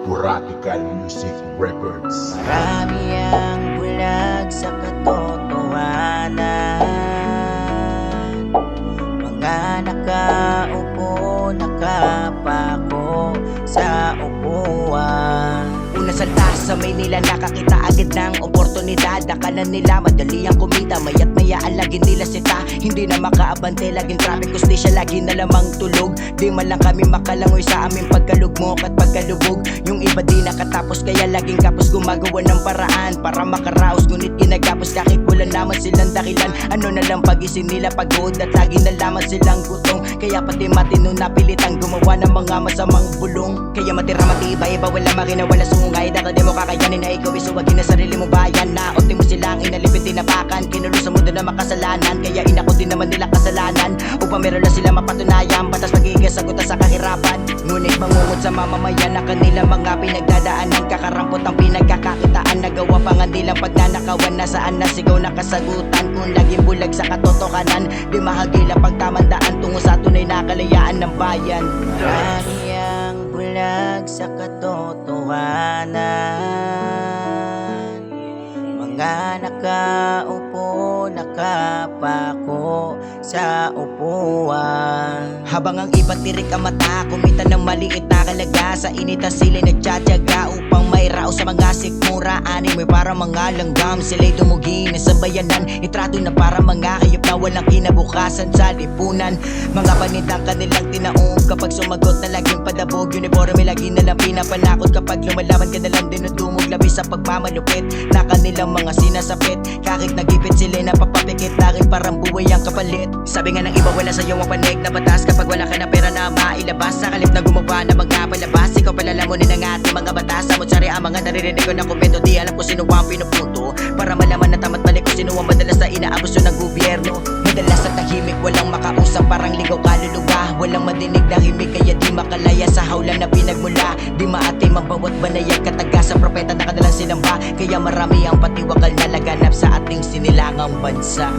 Buratical Music Records. Marami ang bulag sa katotohanan, mga nakaupo, nakapako sa upuan. Una salta sa Maynila, nakakita agad ng oportunidad. Akala nila madali ang kumita, mayat maya alagin nila sita. Hindi na makaabante, laging traffic, kustisya, lagi na lamang tulog. Di man lang kami makalangoy sa aming pagkalugmok at pagkalubog. Yung iba di nakatapos, kaya laging kapos gumagawa ng paraan para makaraos, ngunit ginagapos kahit wala naman silang dakilan. Ano na lang pag-isip nila pagod at lagi na lamang silang gutom. Kaya pati matino napilitang gumawa ng mga masamang bulong. Kaya matira matibay, iba wala makina, wala sungay. Dahil di mo kakayanin na ikaw isuwagin na sarili mo bayan. Naunti mo silang inalipin, tinapakan, kinulusan mo doon na makasalanan. Kaya inako din naman nila kasalanan upang meron na sila mapatunayan. Batas magiging sagutan sa kahirapan, ngunit mangungod sa mamamayan na kanila mga pinagdadaanan. Kakarampot ang pinagkakakitaan, nagawa pa nga nilang pagnanakawan. Nasaan na sigaw na kasagutan kung laging bulag sa katotohanan. Di mahagila pagtamandaan tungo sa tunay na kalayaan ng bayan. Marami ang bulag sa katotohanan, mga nakaupo, nakapako sa upuan. Habang ang iba tirik ang mata, kumita ng maliit na kalaga. Sa init ang sila nagtsatsaga upang mairaos sa mga sikmura. Ani may para mga langgam, sila'y dumugi na sa bayanan. Itrato na para mga hayop na walang kinabukasan sa lipunan. Mga panitang kanilang tinaong, kapag sumagot na laging padabog. Uniforme lagi na lang pinapanakot, kapag lumalaban ka na lang dinudumog. Labis sa pagmamalupit na kanilang mga sinasapit. Kahit nagipit sila napapapikit, laging parang buhay ang kapalit. Sabi nga ng iba wala sa'yo ang panig na batas, kapag wala ka na pera na mailabas. Sa kalip na gumawa na mga palabas, ikaw palalamunin ang ating mga batas. Samot sari ang mga naririnig ko na komento, di alam ko sino ang pinupunto. Para malaman na tama't mali ko sino ang madalas na inaabuso ng gobyerno. Madalas sa tahimik, walang makausap, parang ligaw kaluluwa. Walang madinig na himig, kaya di makalaya sa hawlan na pinagmula. Di maatim ang bawat banayag, kataga sa propeta na kadalang sinamba. Kaya marami ang patiwakal na laganap sa ating sinilangang bansa.